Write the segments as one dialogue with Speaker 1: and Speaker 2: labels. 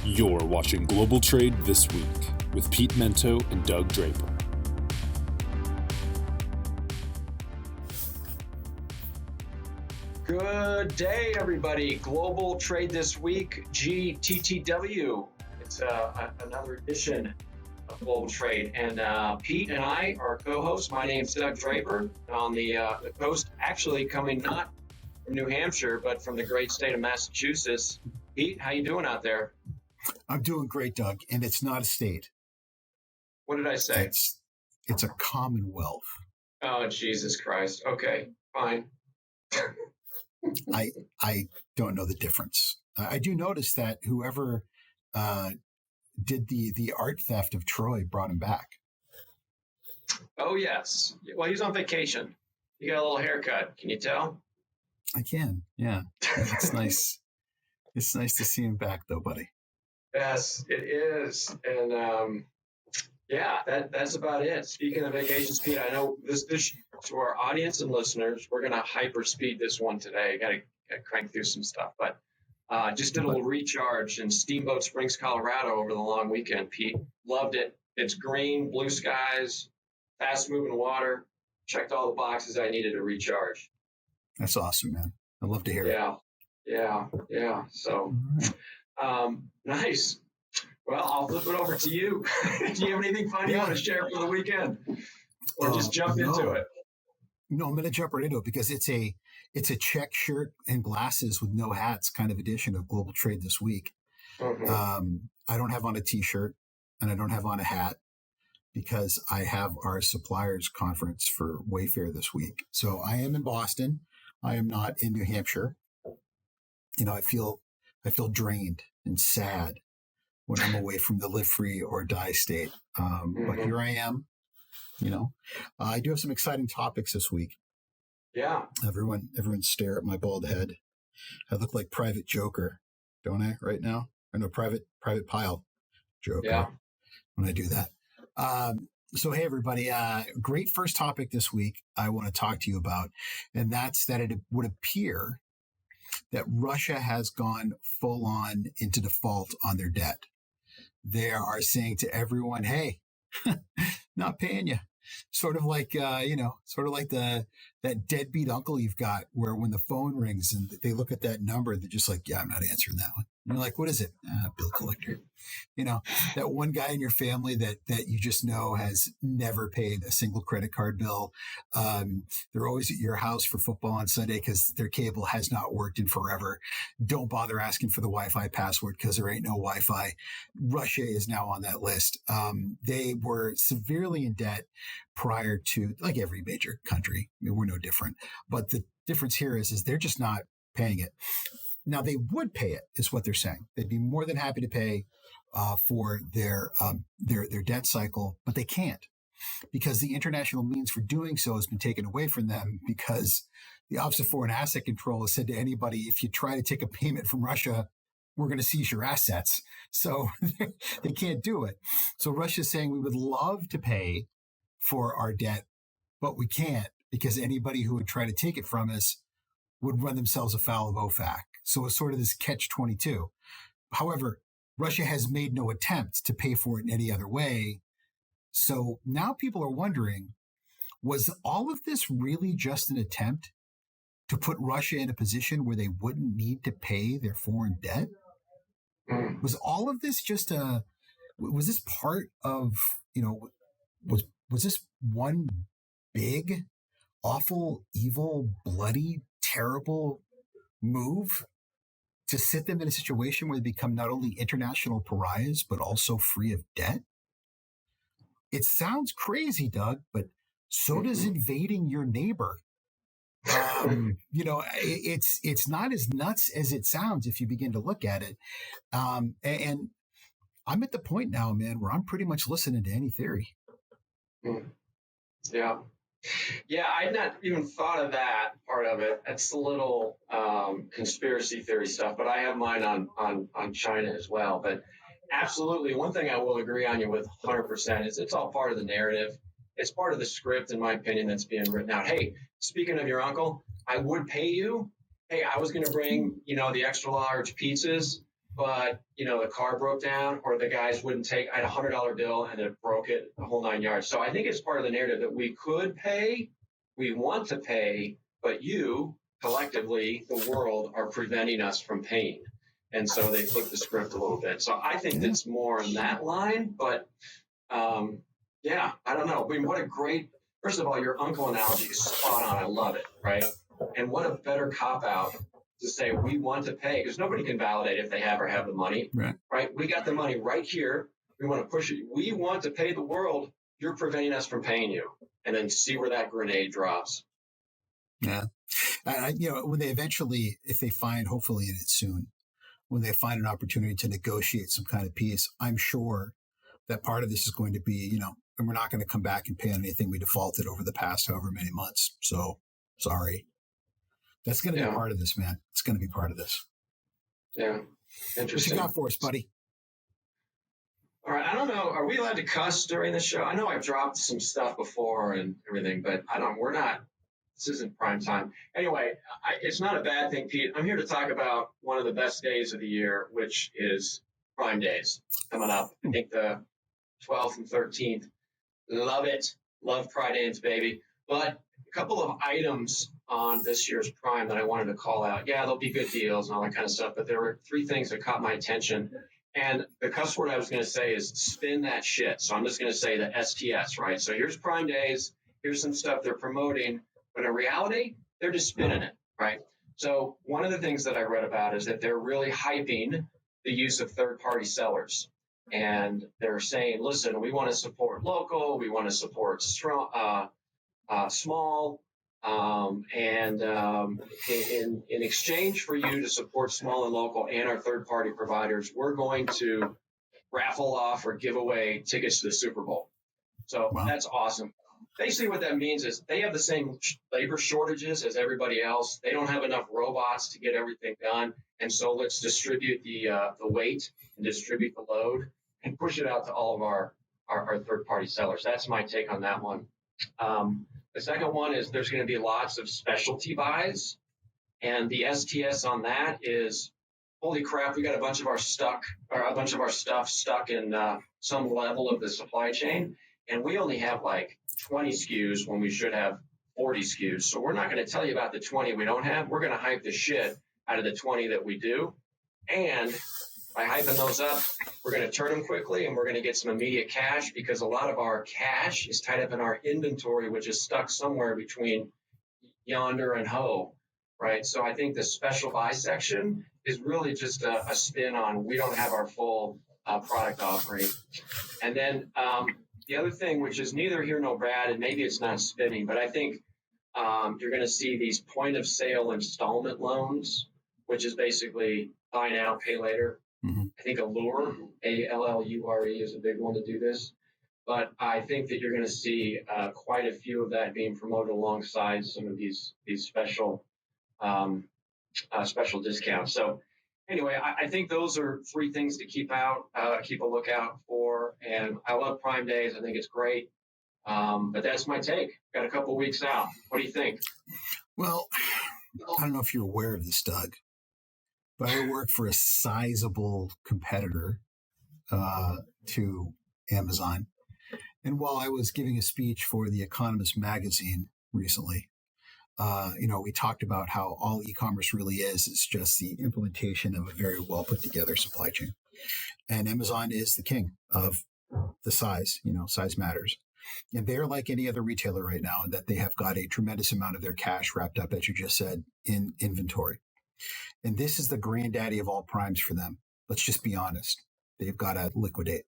Speaker 1: You're watching Global Trade This Week with Pete Mento and Doug Draper.
Speaker 2: Good day, everybody. Global Trade This Week, GTTW. It's another edition of Global Trade. And Pete and I are co-hosts. My name's Doug Draper on the coast, actually coming not from New Hampshire, but from the great state of Massachusetts. Pete, how you doing out there?
Speaker 3: I'm doing great, Doug, and it's not a state.
Speaker 2: What did I say?
Speaker 3: It's a commonwealth.
Speaker 2: Oh, Jesus Christ. Okay, fine.
Speaker 3: I don't know the difference. I do notice that whoever did the art theft of Troy brought him back.
Speaker 2: Oh, yes. Well, he's on vacation. He got a little haircut. Can you tell?
Speaker 3: I can, yeah. It's nice. It's nice to see him back, though, buddy.
Speaker 2: Yes, it is. And yeah, that's about it. Speaking of vacations, Pete, I know this to our audience and listeners, we're going to hyper speed this one today. Got to crank through some stuff, but just did a little recharge in Steamboat Springs, Colorado over the long weekend, Pete. Loved it. It's green, blue skies, fast moving water. Checked all the boxes I needed to recharge.
Speaker 3: That's awesome, man. I love to hear it.
Speaker 2: Yeah. So, nice. Well, I'll flip it over to you. Do you have anything fun you want to share for the weekend, or just jump into it?
Speaker 3: No, I'm going to jump right into it because it's a check shirt and glasses with no hats kind of edition of Global Trade This Week. Mm-hmm. I don't have on a T-shirt and I don't have on a hat because I have our suppliers conference for Wayfair this week. So I am in Boston. I am not in New Hampshire. You know, I feel drained and sad when I'm away from the live free or die state. But here I am, you know. I do have some exciting topics this week.
Speaker 2: Yeah.
Speaker 3: Everyone stare at my bald head. I look like Private Joker, don't I, right now? Or no, Private Pile Joker when I do that. So, hey, everybody, great first topic this week I want to talk to you about, and that's that it would appear that Russia has gone full on into default on their debt. They are saying to everyone, hey, not paying you. Sort of like that deadbeat uncle you've got where when the phone rings and they look at that number, they're just like, yeah, I'm not answering that one. And you're like, what is it? Bill collector. You know, that one guy in your family that you just know has never paid a single credit card bill. They're always at your house for football on Sunday because their cable has not worked in forever. Don't bother asking for the Wi-Fi password because there ain't no Wi-Fi. Russia is now on that list. They were severely in debt prior to, like every major country. I mean, we're no different. But the difference here is they're just not paying it. Now, they would pay it, is what they're saying. They'd be more than happy to pay for their debt cycle, but they can't because the international means for doing so has been taken away from them because the Office of Foreign Asset Control has said to anybody, if you try to take a payment from Russia, we're going to seize your assets. So they can't do it. So Russia's saying we would love to pay for our debt, but we can't because anybody who would try to take it from us would run themselves afoul of OFAC. So it's sort of this catch-22. However, Russia has made no attempt to pay for it in any other way. So now people are wondering, was all of this really just an attempt to put Russia in a position where they wouldn't need to pay their foreign debt? Was all of this was this part of, was this one big, awful, evil, bloody, terrible move to sit them in a situation where they become not only international pariahs, but also free of debt? It sounds crazy, Doug, but so does invading your neighbor. It's not as nuts as it sounds if you begin to look at it. And I'm at the point now, man, where I'm pretty much listening to any theory.
Speaker 2: Yeah. Yeah, I'd not even thought of that part of it. That's a little conspiracy theory stuff, but I have mine on China as well. But absolutely, one thing I will agree on you with 100% is it's all part of the narrative. It's part of the script, in my opinion, that's being written out. Hey, speaking of your uncle, I would pay you. Hey, I was going to bring, the extra large pizzas. but the car broke down, or the guys wouldn't take. I had $100 bill and it broke it the whole 9 yards. So I think it's part of the narrative that we could pay, we want to pay, but you collectively, the world, are preventing us from paying. And so they flipped the script a little bit. So I think that's more in that line. But yeah, I don't know. I mean, what a great, first of all, your uncle analogy is spot on. I love it, right? And what a better cop out to say we want to pay, because nobody can validate if they have or have the money, right? We got the money right here. We want to push it. We want to pay the world. You're preventing us from paying you. And then see where that grenade drops.
Speaker 3: Yeah. When they eventually, if they find, hopefully in it soon, when they find an opportunity to negotiate some kind of peace, I'm sure that part of this is going to be, and we're not going to come back and pay on anything we defaulted over the past however many months. So sorry. That's going to be part of this, man. It's going to be part of this.
Speaker 2: Yeah. Interesting.
Speaker 3: What you got for us, buddy?
Speaker 2: All right. I don't know. Are we allowed to cuss during the show? I know I've dropped some stuff before and everything, but we're not. This isn't prime time. Anyway, it's not a bad thing, Pete. I'm here to talk about one of the best days of the year, which is Prime Days coming up. I think the 12th and 13th. Love it. Love Pride Days, baby. But a couple of items on this year's Prime that I wanted to call out. Yeah, there'll be good deals and all that kind of stuff, but there were three things that caught my attention. And the cuss word I was going to say is spin that shit. So I'm just going to say the STS, right? So here's Prime Days. Here's some stuff they're promoting. But in reality, they're just spinning it, right? So one of the things that I read about is that they're really hyping the use of third-party sellers. And they're saying, listen, we want to support local. We want to support strong, small. And in exchange for you to support small and local and our third-party providers, we're going to raffle off or give away tickets to the Super Bowl. So That's awesome. Basically, what that means is they have the same labor shortages as everybody else. They don't have enough robots to get everything done. And so let's distribute the weight and distribute the load and push it out to all of our third-party sellers. That's my take on that one. The second one is there's going to be lots of specialty buys. And the STS on that is, holy crap, we got a bunch of our stuff stuck in some level of the supply chain. And we only have like 20 SKUs when we should have 40 SKUs. So we're not going to tell you about the 20 we don't have. We're going to hype the shit out of the 20 that we do. And by hyping those up, we're going to turn them quickly and we're going to get some immediate cash, because a lot of our cash is tied up in our inventory, which is stuck somewhere between yonder and ho, right? So I think the special buy section is really just a spin on we don't have our full product offering. And then the other thing, which is neither here nor bad, and maybe it's not spinning, but I think you're going to see these point of sale installment loans, which is basically buy now, pay later.
Speaker 3: Mm-hmm.
Speaker 2: I think Allure, Allure, is a big one to do this. But I think that you're going to see quite a few of that being promoted alongside some of these special discounts. So anyway, I think those are three things to keep a lookout for. And I love Prime Days. I think it's great. But that's my take. Got a couple weeks out. What do you think?
Speaker 3: Well, I don't know if you're aware of this, Doug, but I work for a sizable competitor to Amazon. And while I was giving a speech for The Economist magazine recently, we talked about how all e-commerce really is just the implementation of a very well put together supply chain. And Amazon is the king of the size, size matters. And they're like any other retailer right now, in that they have got a tremendous amount of their cash wrapped up, as you just said, in inventory. And this is the granddaddy of all primes for them. Let's just be honest. They've got to liquidate.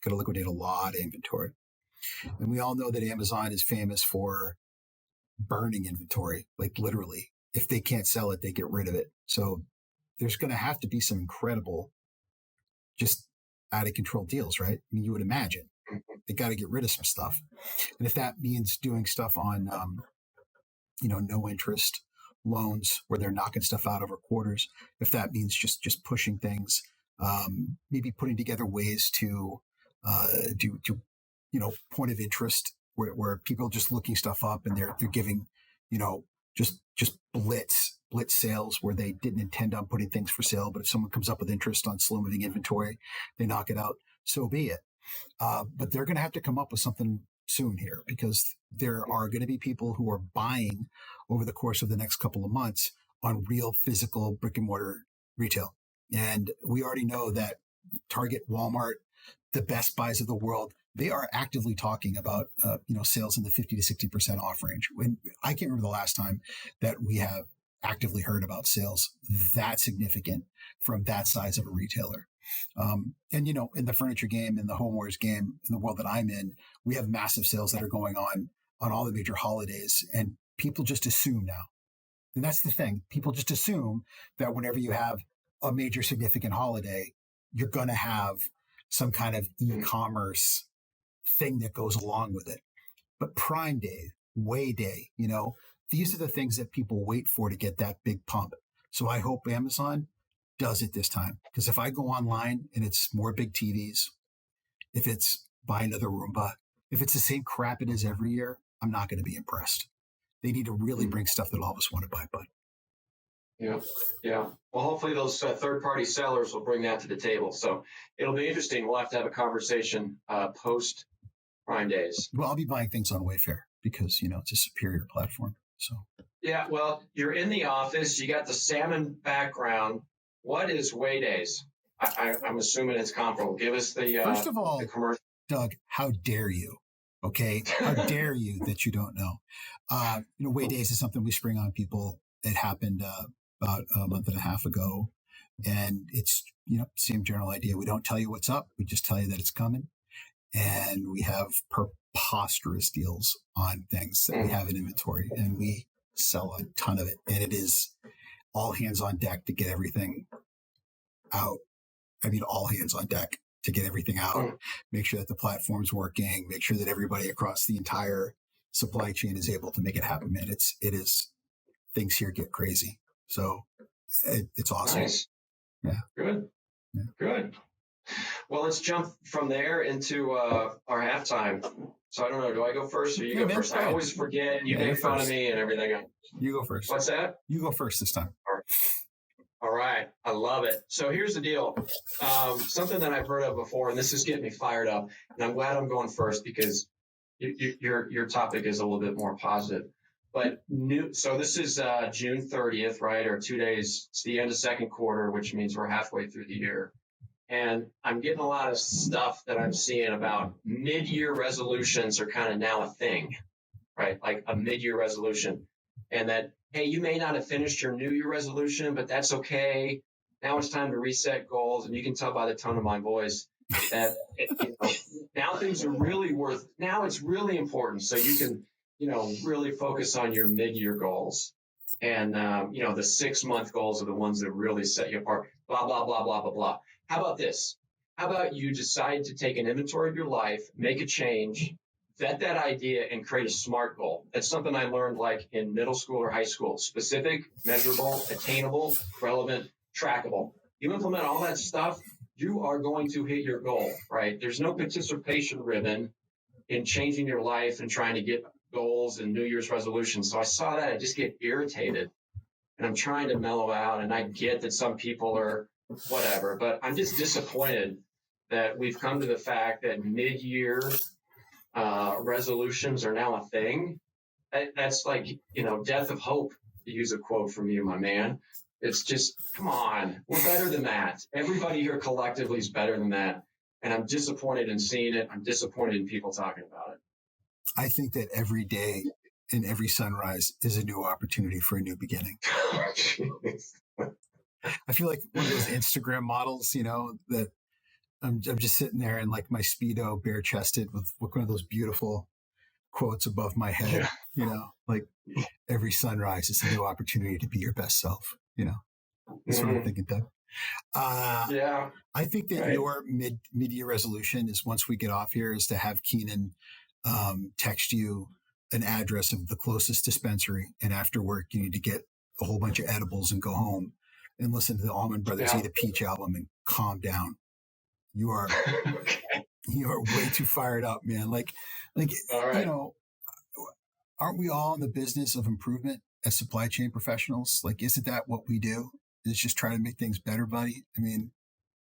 Speaker 3: Got to liquidate a lot of inventory. And we all know that Amazon is famous for burning inventory, like literally. If they can't sell it, they get rid of it. So there's going to have to be some incredible, just out of control deals, right? I mean, you would imagine they got to get rid of some stuff. And if that means doing stuff on, no interest loans where they're knocking stuff out over quarters, if that means just pushing things, maybe putting together ways to do point of interest where people are just looking stuff up and they're giving, just blitz blitz sales where they didn't intend on putting things for sale, but if someone comes up with interest on slow moving inventory, they knock it out. So be it. But they're going to have to come up with something soon here, because there are going to be people who are buying over the course of the next couple of months on real physical brick and mortar retail. And we already know that Target, Walmart, the Best Buys of the world, they are actively talking about, sales in the 50 to 60% off range. When I can't remember the last time that we have actively heard about sales that significant from that size of a retailer. And in the furniture game, in the homewares game, in the world that I'm in, we have massive sales that are going on all the major holidays, and people just assume now. And that's the thing. People just assume that whenever you have a major significant holiday, you're going to have some kind of e-commerce thing that goes along with it. But Prime Day, Way Day, these are the things that people wait for to get that big pump. So I hope Amazon does it this time. Because if I go online and it's more big TVs, if it's buy another Roomba, if it's the same crap it is every year, I'm not going to be impressed. They need to really bring stuff that all of us want to buy, bud.
Speaker 2: Yeah. Well, hopefully those third-party sellers will bring that to the table. So it'll be interesting. We'll have to have a conversation post Prime Days.
Speaker 3: Well, I'll be buying things on Wayfair because, it's a superior platform. So. Yeah.
Speaker 2: Well, you're in the office. You got the salmon background. What is Way Days? I'm assuming it's comparable. Give us the
Speaker 3: First of all,
Speaker 2: the commercial.
Speaker 3: Doug, how dare you? Okay, how dare you that you don't know? Way Days is something we spring on people. It happened about a month and a half ago, and it's same general idea. We don't tell you what's up. We just tell you that it's coming, and we have preposterous deals on things that we have in inventory, and we sell a ton of it, and it is all hands on deck to get everything out. I mean, all hands on deck to get everything out, make sure that the platform's working, make sure that everybody across the entire supply chain is able to make it happen, man. It is, things here get crazy. So it's awesome.
Speaker 2: Nice.
Speaker 3: Yeah.
Speaker 2: Good.
Speaker 3: Yeah.
Speaker 2: Good. Well, let's jump from there into our halftime. So I don't know, do I go first or you go first? I always forget. You make fun of me and everything.
Speaker 3: You go first.
Speaker 2: What's that?
Speaker 3: You go first this time.
Speaker 2: All right. I love it. So here's the deal. Something that I've heard of before, and this is getting me fired up, and I'm glad I'm going first because your topic is a little bit more positive. But so this is June 30th, right? Or 2 days. It's the end of second quarter, which means we're halfway through the year. And I'm getting a lot of stuff that I'm seeing about mid-year resolutions are kind of now a thing, right? Like a mid-year resolution. And that, hey, you may not have finished your New Year resolution, but that's okay. Now it's time to reset goals. And you can tell by the tone of my voice that now things are really now it's really important. So you can, really focus on your mid-year goals. And, the 6-month goals are the ones that really set you apart, blah, blah, blah, blah, blah, blah. How about this? How about you decide to take an inventory of your life, make a change, vet that idea, and create a SMART goal? That's something I learned like in middle school or high school. Specific, measurable, attainable, relevant, trackable. You implement all that stuff, you are going to hit your goal, right? There's no participation ribbon in changing your life and trying to get goals and New Year's resolutions. So I saw that, I just get irritated. And I'm trying to mellow out, and I get that some people are whatever, but I'm just disappointed that we've come to the fact that mid-year resolutions are now a thing. That's like, death of hope, to use a quote from you, my man. It's just, come on, we're better than that. Everybody here collectively is better than that. And I'm disappointed in seeing it. I'm disappointed in people talking about it.
Speaker 3: I think that every day and every sunrise is a new opportunity for a new beginning. I feel like one of those Instagram models, that I'm just sitting there in like my Speedo, bare chested with one of those beautiful quotes above my head, like every sunrise is a new opportunity to be your best self, That's what I'm thinking, Doug.
Speaker 2: Yeah.
Speaker 3: I think that your mid-year resolution is, once we get off here, is to have Keenan text you an address of the closest dispensary. And after work, you need to get a whole bunch of edibles and go home and listen to the Allman Brothers Eat a Peach album and calm down. You are you are way too fired up, man. Like,
Speaker 2: all right.
Speaker 3: aren't we all in the business of improvement? as supply chain professionals? Like, isn't that what we do? Is just try to make things better, buddy? I mean,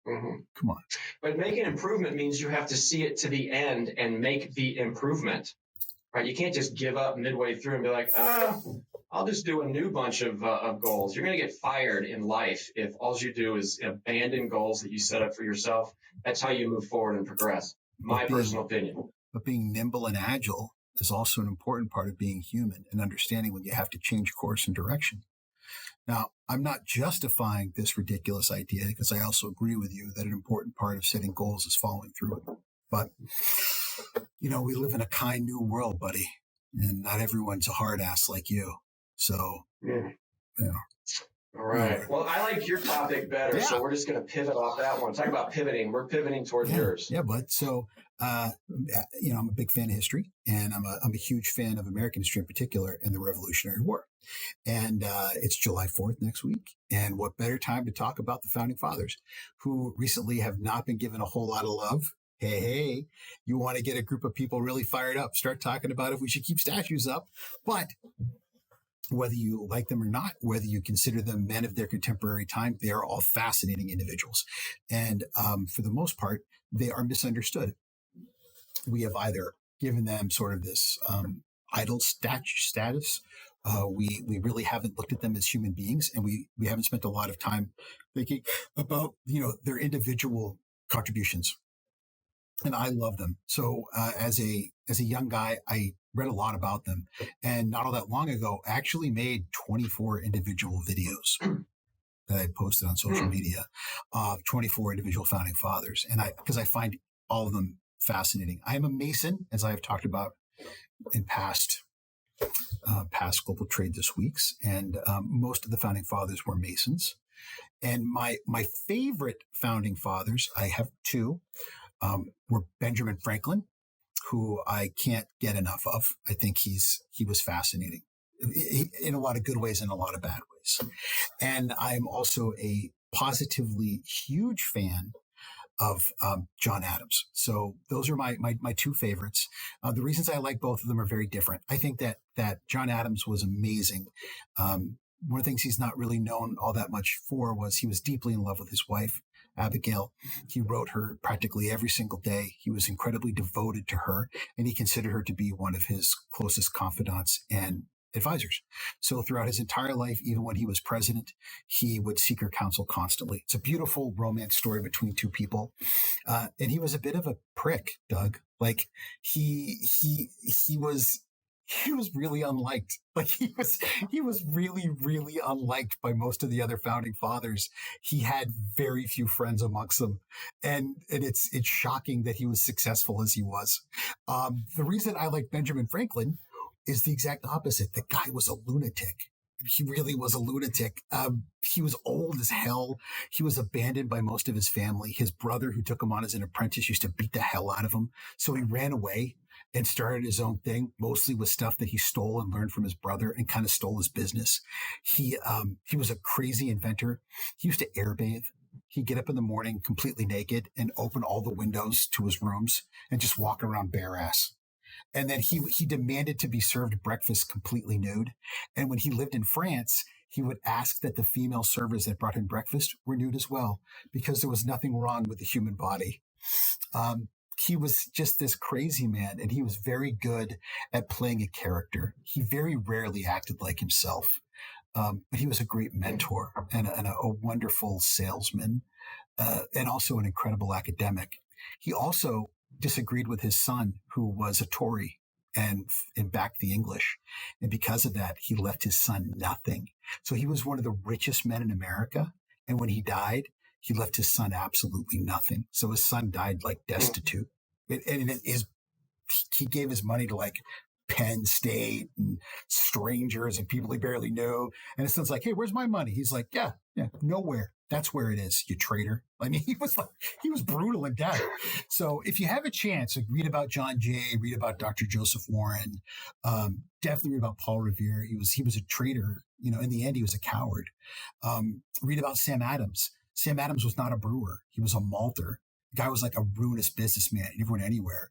Speaker 3: come on.
Speaker 2: But making improvement means you have to see it to the end and make the improvement, right? You can't just give up midway through and be like, I'll just do a new bunch of goals. You're going to get fired in life if all you do is abandon goals that you set up for yourself. That's how you move forward and progress. My personal opinion.
Speaker 3: But being nimble and agile is also an important part of being human and understanding when you have to change course and direction. Now, I'm not justifying this ridiculous idea because I also agree with you that an important part of setting goals is following through with them. But, we live in a kind new world, buddy, and not everyone's a hard ass like you. So,
Speaker 2: All right. Well, I like your topic better, so we're just going to pivot off that one. Talk about pivoting. We're pivoting towards yours.
Speaker 3: Yeah, bud. So, I'm a big fan of history, and I'm a huge fan of American history in particular, and the Revolutionary War. And it's July 4th next week. And what better time to talk about the Founding Fathers, who recently have not been given a whole lot of love. Hey, you want to get a group of people really fired up, start talking about if we should keep statues up. But whether you like them or not, whether you consider them men of their contemporary time, they are all fascinating individuals. And for the most part, they are misunderstood. We have either given them sort of this idol status. We really haven't looked at them as human beings, and we haven't spent a lot of time thinking about, their individual contributions. And I love them. So as a young guy, I read a lot about them. And not all that long ago, I actually made 24 individual videos that I posted on social media of 24 individual founding fathers. And because I find all of them fascinating. I am a Mason, as I have talked about in past global trade this week's. And most of the founding fathers were Masons. And my favorite founding fathers, I have two, were Benjamin Franklin, who I can't get enough of. I think he was fascinating in a lot of good ways and a lot of bad ways. And I'm also a positively huge fan of John Adams. So those are my two favorites. The reasons I like both of them are very different. I think that John Adams was amazing. One of the things he's not really known all that much for was he was deeply in love with his wife, Abigail. He wrote her practically every single day. He was incredibly devoted to her, and he considered her to be one of his closest confidants and advisors. So throughout his entire life, even when he was president, he would seek her counsel constantly. It's a beautiful romance story between two people. And he was a bit of a prick, Doug. Like he was really unliked. Like he was really, really unliked by most of the other founding fathers. He had very few friends amongst them. And it's shocking that he was successful as he was. The reason I like Benjamin Franklin is the exact opposite. The guy was a lunatic. He really was a lunatic. He was old as hell. He was abandoned by most of his family. His brother, who took him on as an apprentice, used to beat the hell out of him. So he ran away and started his own thing, mostly with stuff that he stole and learned from his brother, and kind of stole his business. He was a crazy inventor. He used to airbathe. He'd get up in the morning completely naked and open all the windows to his rooms and just walk around bare ass. And then he demanded to be served breakfast completely nude. And when he lived in France, he would ask that the female servers that brought him breakfast were nude as well, because there was nothing wrong with the human body. He was just this crazy man, and he was very good at playing a character. He very rarely acted like himself, but he was a great mentor and a wonderful salesman, and also an incredible academic. He also disagreed with his son, who was a Tory and backed the English. And because of that, he left his son nothing. So he was one of the richest men in America. And when he died, he left his son absolutely nothing. So his son died like destitute. He gave his money to like Penn State and strangers and people he barely knew. And his son's like, hey, where's my money? He's like, yeah, nowhere. That's where it is, you traitor. I mean, he was brutal in death. So if you have a chance, read about John Jay, read about Dr. Joseph Warren, definitely read about Paul Revere. He was a traitor. In the end, he was a coward. Read about Sam Adams. Sam Adams was not a brewer. He was a malter. The guy was like a ruinous businessman. He never went anywhere.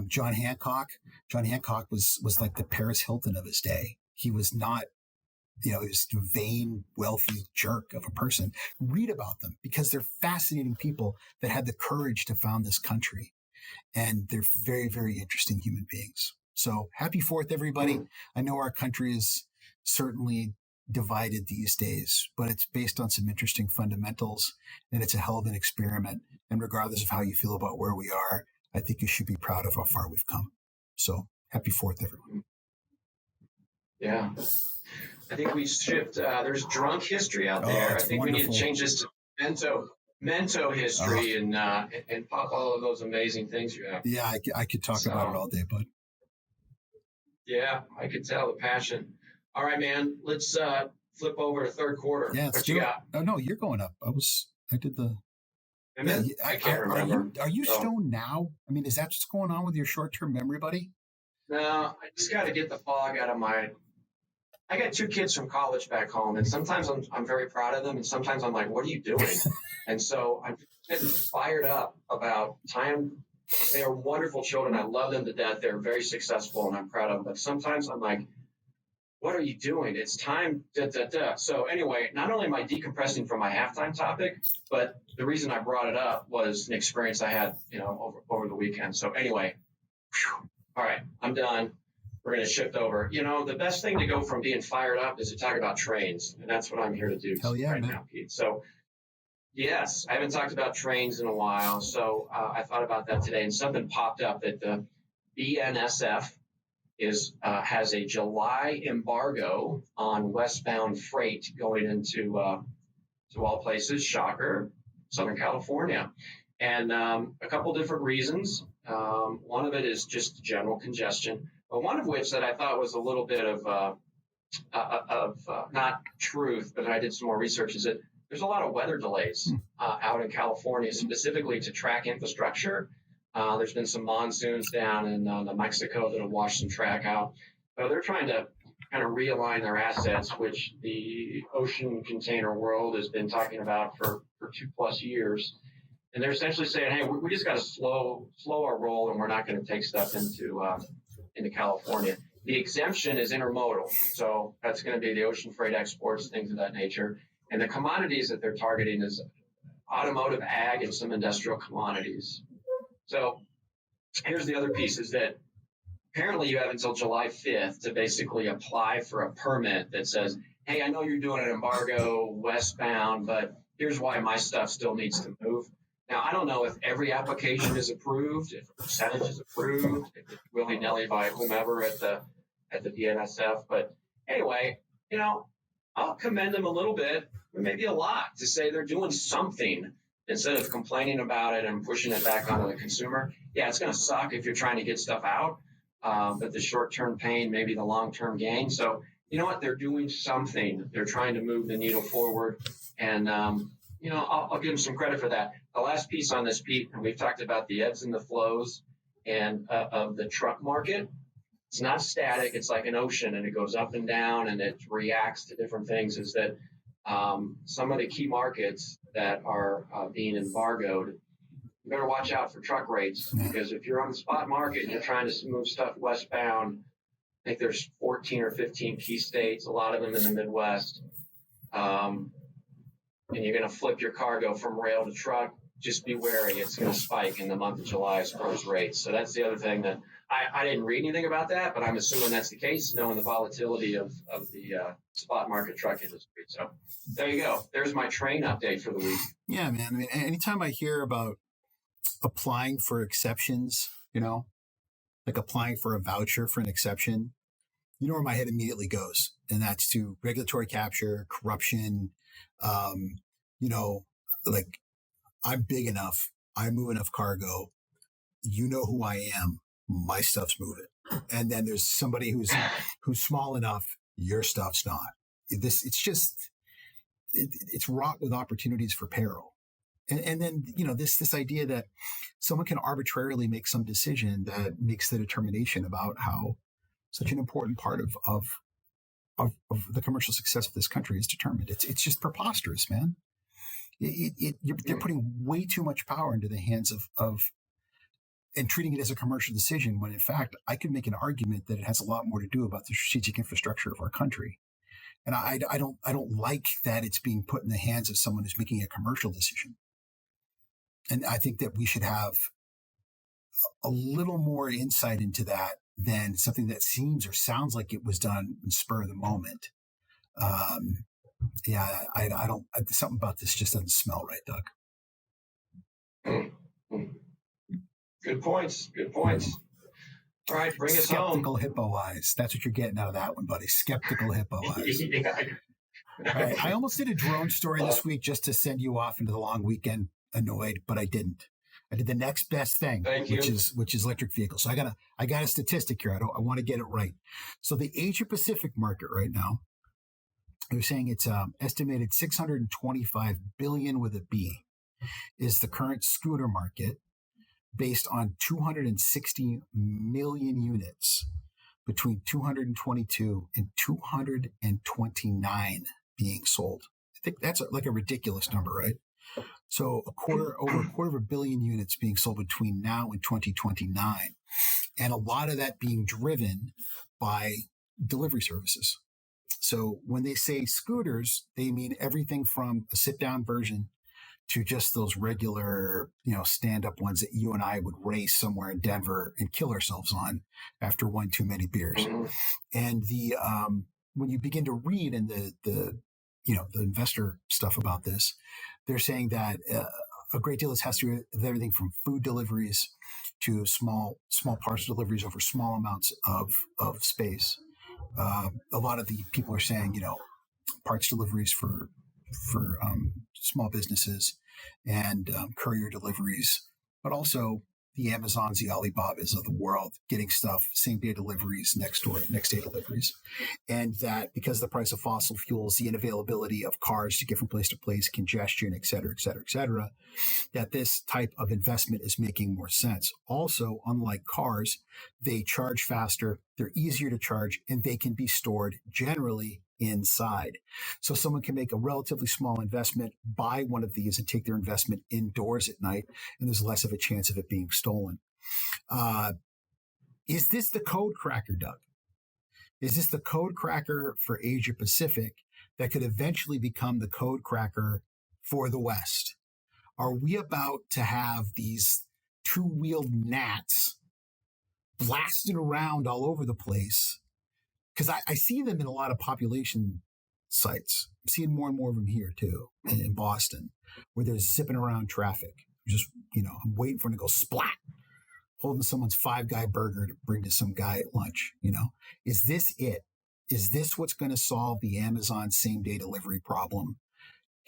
Speaker 3: John Hancock was like the Paris Hilton of his day. He was not this vain, wealthy jerk of a person. Read about them because they're fascinating people that had the courage to found this country. And they're very, very interesting human beings. So happy 4th, everybody. I know our country is certainly divided these days, but it's based on some interesting fundamentals, and it's a hell of an experiment. And regardless of how you feel about where we are, I think you should be proud of how far we've come. So happy 4th, everyone.
Speaker 2: Yeah. I think we shipped, there's drunk history out there. I think wonderful. We need to change this to Mento history and pop all of those amazing things you have.
Speaker 3: Yeah, I could talk about it all day, bud.
Speaker 2: Yeah, I could tell the passion. All right, man, let's flip over to third quarter.
Speaker 3: Yeah,
Speaker 2: what you got?
Speaker 3: Oh, no, you're going up. I did the...
Speaker 2: I can't remember.
Speaker 3: Are you stoned now? I mean, is that what's going on with your short-term memory, buddy?
Speaker 2: No, I just got to get the fog out of my... I got 2 kids from college back home, and sometimes I'm very proud of them, and sometimes I'm like, what are you doing? And so I'm getting fired up about time. They are wonderful children. I love them to death. They're very successful, and I'm proud of them. But sometimes I'm like, what are you doing? It's time. So anyway, not only am I decompressing from my halftime topic, but the reason I brought it up was an experience I had, over the weekend. So anyway, all right, I'm done. We're going to shift over. The best thing to go from being fired up is to talk about trains, and that's what I'm here to do now, Pete. So, yes, I haven't talked about trains in a while, so I thought about that today, and something popped up that the BNSF has a July embargo on westbound freight going into to all places. Shocker, Southern California, and a couple different reasons. One of it is just general congestion. But one of which that I thought was a little bit of not truth, but I did some more research, is that there's a lot of weather delays out in California, specifically to track infrastructure. There's been some monsoons down in Mexico that have washed some track out. So they're trying to kind of realign their assets, which the ocean container world has been talking about for 2+ years. And they're essentially saying, hey, we just got to slow our roll, and we're not going to take stuff into California. The exemption is intermodal. So that's going to be the ocean freight exports, things of that nature. And the commodities that they're targeting is automotive, ag, and some industrial commodities. So here's the other piece, is that apparently you have until July 5th to basically apply for a permit that says, hey, I know you're doing an embargo westbound, but here's why my stuff still needs to move. Now, I don't know if every application is approved, if a percentage is approved, if it's willy-nilly by whomever at the BNSF. But anyway, I'll commend them a little bit, maybe a lot, to say they're doing something instead of complaining about it and pushing it back onto the consumer. Yeah, it's going to suck if you're trying to get stuff out, but the short-term pain, maybe the long-term gain. So you know what? They're doing something. They're trying to move the needle forward, and I'll give them some credit for that. The last piece on this, Pete, and we've talked about the ebbs and the flows and of the truck market. It's not static. It's like an ocean, and it goes up and down, and it reacts to different things. Is that some of the key markets that are being embargoed, you better watch out for truck rates, because if you're on the spot market and you're trying to move stuff westbound, I think there's 14 or 15 key states, a lot of them in the Midwest, and you're going to flip your cargo from rail to truck. Just be wary. It's going to spike in the month of July as far as rates. So that's the other thing that I didn't read anything about that, but I'm assuming that's the case, knowing the volatility of the spot market truck industry. So there you go. There's my train update for the week.
Speaker 3: Yeah, man. I mean, anytime I hear about applying for exceptions, like applying for a voucher for an exception, you know where my head immediately goes, and that's to regulatory capture, corruption. Like, I'm big enough, I move enough cargo, you know who I am, my stuff's moving. And then there's somebody who's small enough, your stuff's not. It's wrought with opportunities for peril. And then, this idea that someone can arbitrarily make some decision that makes the determination about how such an important part of the commercial success of this country is determined. It's just preposterous, man. They're putting way too much power into the hands of and treating it as a commercial decision, when in fact I could make an argument that it has a lot more to do about the strategic infrastructure of our country. And I don't like that it's being put in the hands of someone who's making a commercial decision. And I think that we should have a little more insight into that than something that seems or sounds like it was done in spur of the moment. Something about this just doesn't smell right, Doug.
Speaker 2: Good points. All right, bring us home.
Speaker 3: Skeptical hippo eyes. That's what you're getting out of that one, buddy. Skeptical hippo eyes.
Speaker 2: Yeah.
Speaker 3: All right. I almost did a drone story this week just to send you off into the long weekend annoyed, but I didn't. I did the next best thing, which is electric vehicles. So I got a statistic here. I want to get it right. So the Asia Pacific market right now, they're saying it's estimated 625 billion with a B is the current scooter market, based on 260 million units between 222 and 229 being sold. I think that's like a ridiculous number, right? So over a quarter of a billion units being sold between now and 2029. And a lot of that being driven by delivery services. So when they say scooters, they mean everything from a sit-down version to just those regular, stand-up ones that you and I would race somewhere in Denver and kill ourselves on after one too many beers. Mm-hmm. And when you begin to read in the investor stuff about this, they're saying that a great deal of this has to do with everything from food deliveries to small parcel deliveries over small amounts of space. A lot of the people are saying, parts deliveries for small businesses and courier deliveries, but also the Amazons, the Alibabas of the world getting stuff, same day deliveries, next day deliveries. And that because of the price of fossil fuels, the unavailability of cars to get from place to place, congestion, et cetera, that this type of investment is making more sense. Also, unlike cars, they charge faster, they're easier to charge, and they can be stored generally inside. So someone can make a relatively small investment, buy one of these and take their investment indoors at night, and there's less of a chance of it being stolen. Is this the code cracker, Doug? Is this the code cracker for Asia Pacific that could eventually become the code cracker for the West? Are we about to have these two-wheeled gnats blasting around all over the place? Because I see them in a lot of population sites. I'm seeing more and more of them here too, in Boston, where they're zipping around traffic. Just, I'm waiting for them to go splat, holding someone's Five Guy burger to bring to some guy at lunch. Is this it? Is this what's going to solve the Amazon same-day delivery problem?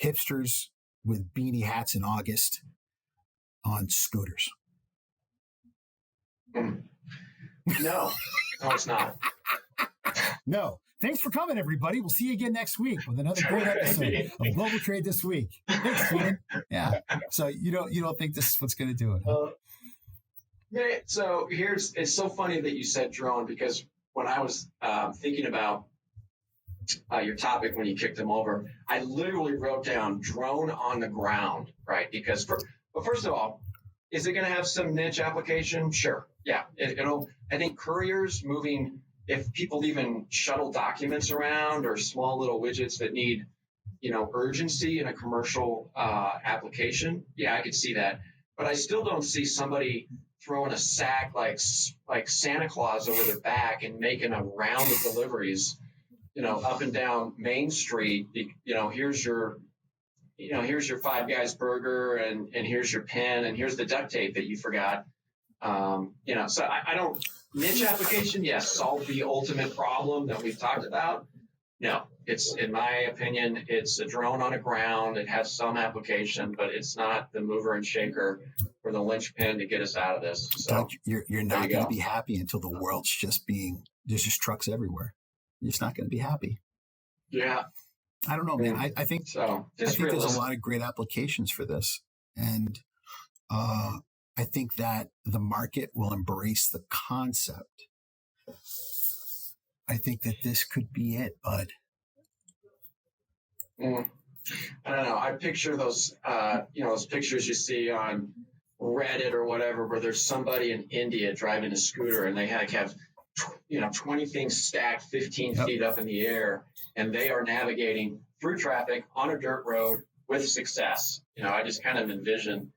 Speaker 3: Hipsters with beanie hats in August on scooters.
Speaker 2: No, it's not.
Speaker 3: No. Thanks for coming, everybody. We'll see you again next week with another great episode of Global Trade This Week. Thanks, Ian. Yeah. So you don't think this is what's going to do it? Huh?
Speaker 2: Yeah. So it's so funny that you said drone, because when I was thinking about your topic when you kicked them over, I literally wrote down drone on the ground, right? Because first of all, is it going to have some niche application? Sure. Yeah. I think couriers moving. If people even shuttle documents around or small little widgets that need, urgency in a commercial application, yeah, I could see that. But I still don't see somebody throwing a sack like Santa Claus over their back and making a round of deliveries, up and down Main Street. Here's your Five Guys burger and here's your pen and here's the duct tape that you forgot. So I don't. Niche application, yes. Solve the ultimate problem that we've talked about. No, it's, in my opinion, it's a drone on the ground. It has some application, but it's not the mover and shaker or the linchpin to get us out of this. So
Speaker 3: Doug, you're not going to be happy until the world's there's just trucks everywhere. You're just not going to be happy.
Speaker 2: Yeah.
Speaker 3: I don't know, man. I think there's a lot of great applications for this. And, I think that the market will embrace the concept. I think that this could be it, bud.
Speaker 2: I don't know. I picture those, those pictures you see on Reddit or whatever, where there's somebody in India driving a scooter and they have 20 things stacked 15 feet up in the air, and they are navigating through traffic on a dirt road with success. I just kind of envision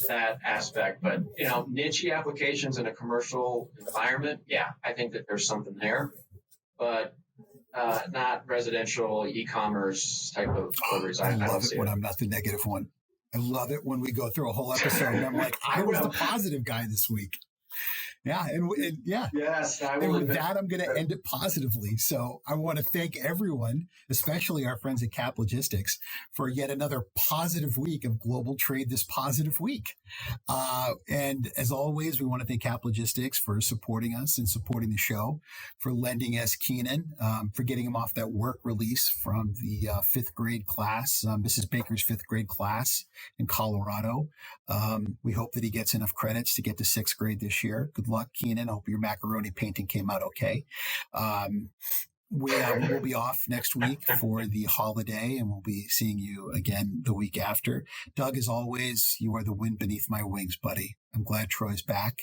Speaker 2: that aspect. But, niche applications in a commercial environment, yeah, I think that there's something there, but not residential e-commerce type of deliveries.
Speaker 3: I love it when I'm not the negative one. I love it when we go through a whole episode and I'm like, I was the positive guy this week. Yeah. And yeah.
Speaker 2: Yes.
Speaker 3: And with that, I'm going to end it positively. So I want to thank everyone, especially our friends at Cap Logistics, for yet another positive week of global trade this positive week. And as always, we want to thank Cap Logistics for supporting us and supporting the show, for lending us Keenan, for getting him off that work release from the fifth grade class, Mrs. Baker's fifth grade class in Colorado. We hope that he gets enough credits to get to sixth grade this year. Good luck, Keenan. I hope your macaroni painting came out okay. We will be off next week for the holiday, and we'll be seeing you again the week after. Doug, as always, you are the wind beneath my wings, buddy. I'm glad Troy's back.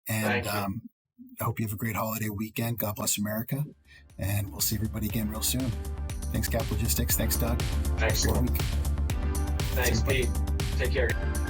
Speaker 3: And I hope you have a great holiday weekend. God bless America. And we'll see everybody again real soon. Thanks, Cap Logistics. Thanks, Doug.
Speaker 2: Excellent. Thanks, Pete. Take care.